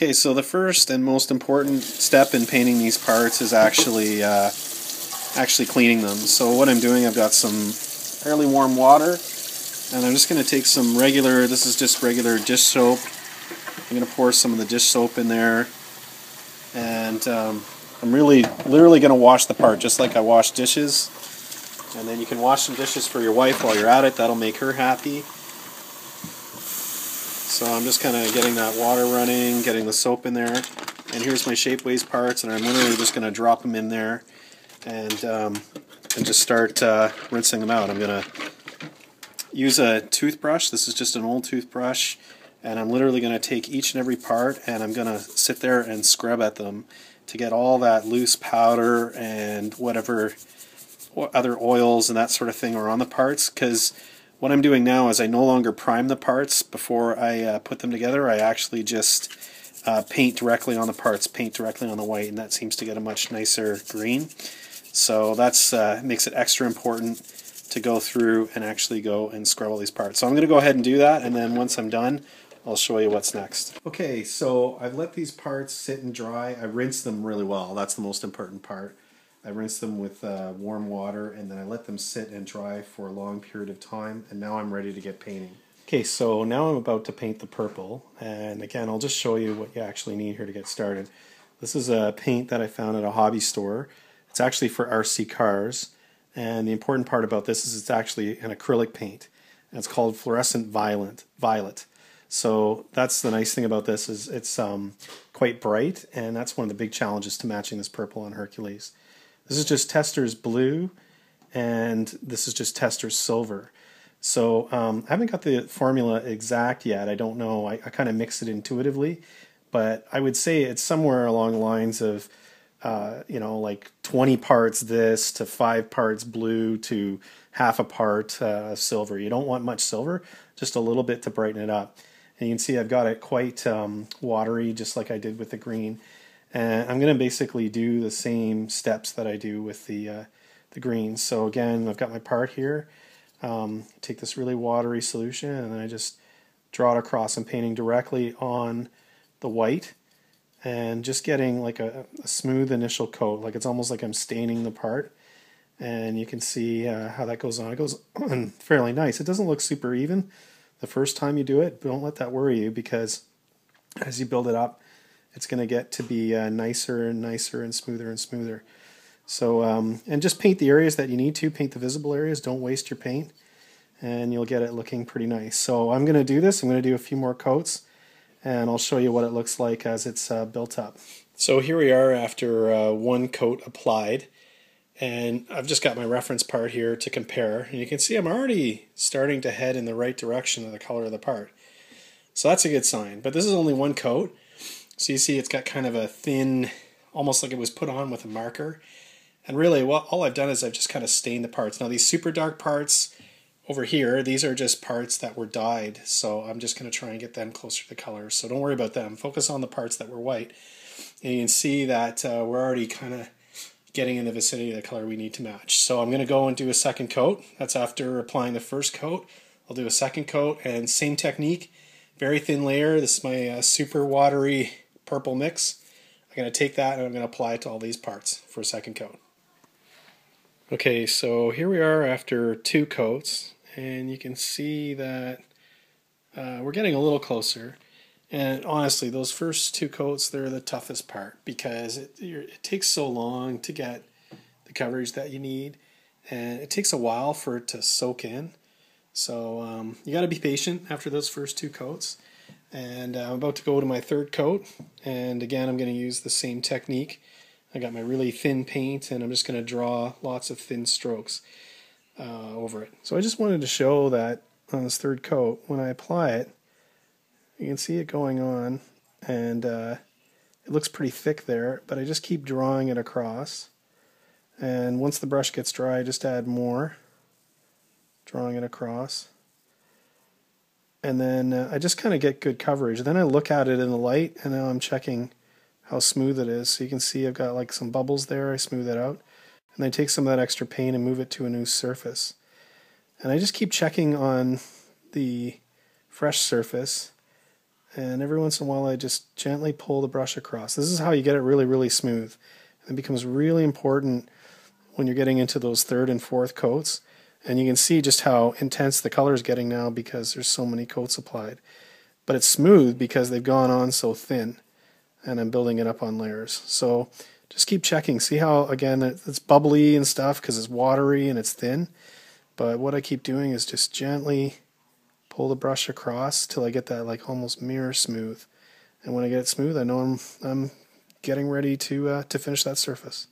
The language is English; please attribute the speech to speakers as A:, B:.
A: Okay, so the first and most important step in painting these parts is actually cleaning them. So what I'm doing, I've got some fairly warm water, and I'm just going to take some regular, this is just regular dish soap. I'm going to pour some of the dish soap in there, and I'm literally going to wash the part just like I wash dishes. And then you can wash some dishes for your wife while you're at it. That'll make her happy. So I'm just kind of getting that water running, getting the soap in there. And here's my Shapeways parts, and I'm literally just going to drop them in there and just start rinsing them out. I'm going to use a toothbrush. This is just an old toothbrush. And I'm literally going to take each and every part, and I'm going to sit there and scrub at them to get all that loose powder and whatever other oils and that sort of thing are on the parts. Because what I'm doing now is I no longer prime the parts before I put them together. I actually just paint directly on the parts, paint directly on the white, and that seems to get a much nicer green. So that's makes it extra important to go through and actually go and scrub all these parts. So I'm going to go ahead and do that, and then once I'm done, I'll show you what's next. Okay, so I've let these parts sit and dry. I rinsed them really well. That's the most important part. I rinsed them with warm water, and then I let them sit and dry for a long period of time, and now I'm ready to get painting. Okay, so now I'm about to paint the purple, and again, I'll just show you what you actually need here to get started. This is a paint that I found at a hobby store. It's actually for RC cars, and the important part about this is it's actually an acrylic paint, and it's called fluorescent violet. So that's the nice thing about this, is it's quite bright, and that's one of the big challenges to matching this purple on Hercules. This is just Tester's blue, and this is just Tester's silver. So I haven't got the formula exact yet. I don't know. I kind of mix it intuitively, but I would say it's somewhere along the lines of, like 20 parts this to 5 parts blue to half a part silver. You don't want much silver, just a little bit to brighten it up. And you can see I've got it quite watery, just like I did with the green. And I'm going to basically do the same steps that I do with the green. So again, I've got my part here. Take this really watery solution, and then I just draw it across. I'm painting directly on the white and just getting like a smooth initial coat. Like it's almost like I'm staining the part. And you can see how that goes on. It goes on fairly nice. It doesn't look super even the first time you do it, but don't let that worry you, because as you build it up, it's going to get to be nicer and nicer and smoother. So, and just paint the areas that you need to. Paint the visible areas. Don't waste your paint, and you'll get it looking pretty nice. So I'm going to do this. I'm going to do a few more coats, and I'll show you what it looks like as it's built up. So here we are after one coat applied, and I've just got my reference part here to compare. And you can see I'm already starting to head in the right direction of the color of the part. So that's a good sign. But this is only one coat. So you see it's got kind of a thin, almost like it was put on with a marker. And really, all I've done is I've just kind of stained the parts. Now these super dark parts over here, these are just parts that were dyed. So I'm just going to try and get them closer to color. So don't worry about them. Focus on the parts that were white. And you can see that we're already kind of getting in the vicinity of the color we need to match. So I'm going to go and do a second coat. That's after applying the first coat. I'll do a second coat, and same technique. Very thin layer. This is my super watery purple mix. I'm going to take that and I'm going to apply it to all these parts for a second coat. Okay, so here we are after 2 coats, and you can see that we're getting a little closer. And honestly, those first 2 coats, they're the toughest part, because it takes so long to get the coverage that you need, and it takes a while for it to soak in. So you got to be patient after those first 2 coats. And I'm about to go to my 3rd coat, and again I'm going to use the same technique. I got my really thin paint, and I'm just going to draw lots of thin strokes over it. So I just wanted to show that on this 3rd coat, when I apply it, you can see it going on, and it looks pretty thick there, but I just keep drawing it across. And once the brush gets dry, I just add more, drawing it across. And then I just kind of get good coverage. Then I look at it in the light, and now I'm checking how smooth it is. So you can see I've got like some bubbles there. I smooth it out. And then take some of that extra paint and move it to a new surface. And I just keep checking on the fresh surface And every once in a while I just gently pull the brush across. This is how you get it really, really smooth. It becomes really important when you're getting into those third and fourth coats. And you can see just how intense the color is getting now because there's so many coats applied. But it's smooth because they've gone on so thin, and I'm building it up on layers. So just keep checking. See how, again, it's bubbly and stuff because it's watery and it's thin. But what I keep doing is just gently pull the brush across till I get that like almost mirror smooth. And when I get it smooth, I know I'm getting ready to finish that surface.